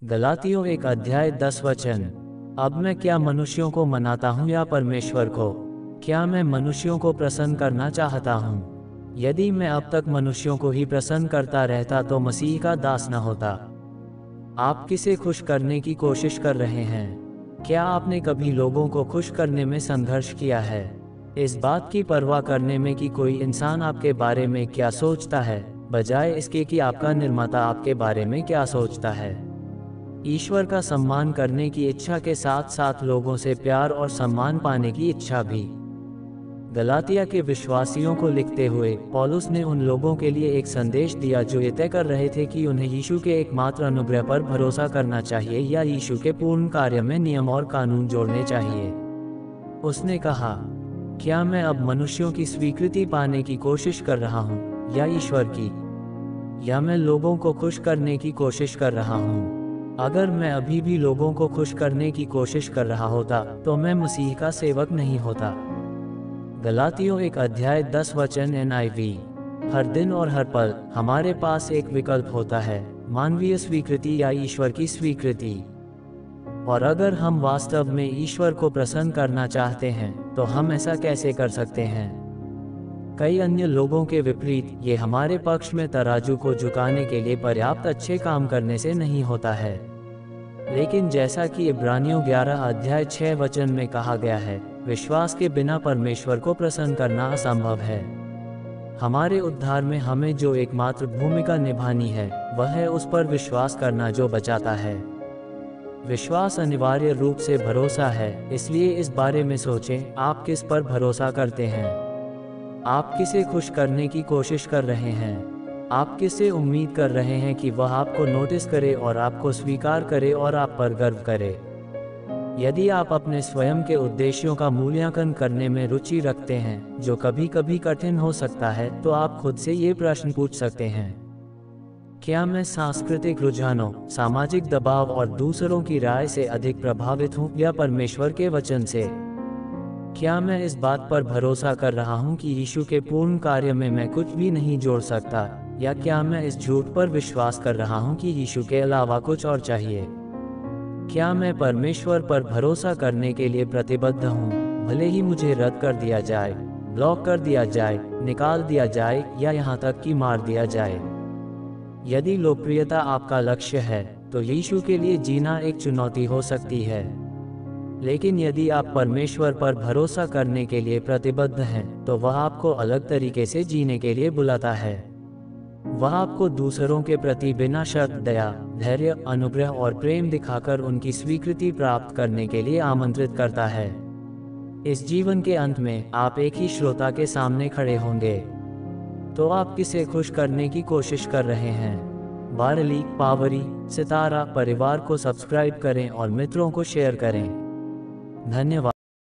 गलातियों 1 अध्याय 10 वचन। अब मैं क्या मनुष्यों को मनाता हूँ या परमेश्वर को? क्या मैं मनुष्यों को प्रसन्न करना चाहता हूँ? यदि मैं अब तक मनुष्यों को ही प्रसन्न करता रहता तो मसीह का दास न होता। आप किसे खुश करने की कोशिश कर रहे हैं? क्या आपने कभी लोगों को खुश करने में संघर्ष किया है? इस बात की परवाह करने में कि कोई इंसान आपके बारे में क्या सोचता है, बजाय इसके कि आपका निर्माता आपके बारे में क्या सोचता है। ईश्वर का सम्मान करने की इच्छा के साथ साथ लोगों से प्यार और सम्मान पाने की इच्छा भी। गलातिया के विश्वासियों को लिखते हुए पौलुस ने उन लोगों के लिए एक संदेश दिया जो ये तय कर रहे थे कि उन्हें यीशु के एकमात्र अनुग्रह पर भरोसा करना चाहिए या यीशु के पूर्ण कार्य में नियम और कानून जोड़ने चाहिए। उसने कहा, क्या मैं अब मनुष्यों की स्वीकृति पाने की कोशिश कर रहा हूँ या ईश्वर की? या मैं लोगों को खुश करने की कोशिश कर रहा हूँ? अगर मैं अभी भी लोगों को खुश करने की कोशिश कर रहा होता तो मैं मसीह का सेवक नहीं होता। गलातियों 1 अध्याय 10 वचन NIV। हर दिन और हर पल हमारे पास एक विकल्प होता है, मानवीय स्वीकृति या ईश्वर की स्वीकृति। और अगर हम वास्तव में ईश्वर को प्रसन्न करना चाहते हैं तो हम ऐसा कैसे कर सकते हैं? कई अन्य लोगों के विपरीत ये हमारे पक्ष में तराजू को झुकाने के लिए पर्याप्त अच्छे काम करने से नहीं होता है। लेकिन जैसा कि इब्रानियों 11 अध्याय 6 वचन में कहा गया है, विश्वास के बिना परमेश्वर को प्रसन्न करना असंभव है। हमारे उद्धार में हमें जो एकमात्र भूमिका निभानी है वह है उस पर विश्वास करना जो बचाता है। विश्वास अनिवार्य रूप से भरोसा है, इसलिए इस बारे में सोचें, आप किस पर भरोसा करते हैं? आप किसे खुश करने की कोशिश कर रहे हैं? आप किससे उम्मीद कर रहे हैं कि वह आपको नोटिस करे और आपको स्वीकार करे और आप पर गर्व करे? यदि आप अपने स्वयं के उद्देश्यों का मूल्यांकन करने में रुचि रखते हैं, जो कभी कभी कठिन हो सकता है, तो आप खुद से ये प्रश्न पूछ सकते हैं, क्या मैं सांस्कृतिक रुझानों, सामाजिक दबाव और दूसरों की राय से अधिक प्रभावित हूँ या परमेश्वर के वचन से? क्या मैं इस बात पर भरोसा कर रहा हूँ कि यीशु के पूर्ण कार्य में मैं कुछ भी नहीं जोड़ सकता, या क्या मैं इस झूठ पर विश्वास कर रहा हूँ कि यीशु के अलावा कुछ और चाहिए? क्या मैं परमेश्वर पर भरोसा करने के लिए प्रतिबद्ध हूँ, भले ही मुझे रद्द कर दिया जाए, ब्लॉक कर दिया जाए, निकाल दिया जाए या यहाँ तक कि मार दिया जाए? यदि लोकप्रियता आपका लक्ष्य है तो यीशु के लिए जीना एक चुनौती हो सकती है। लेकिन यदि आप परमेश्वर पर भरोसा करने के लिए प्रतिबद्ध हैं, तो वह आपको अलग तरीके से जीने के लिए बुलाता है। वह आपको दूसरों के प्रति बिना शर्त दया, धैर्य, अनुग्रह और प्रेम दिखाकर उनकी स्वीकृति प्राप्त करने के लिए आमंत्रित करता है। इस जीवन के अंत में आप एक ही श्रोता के सामने खड़े होंगे। तो आप किसे खुश करने की कोशिश कर रहे हैं? वारली, पावरी, सितारा परिवार को सब्सक्राइब करें और मित्रों को शेयर करें। धन्यवाद।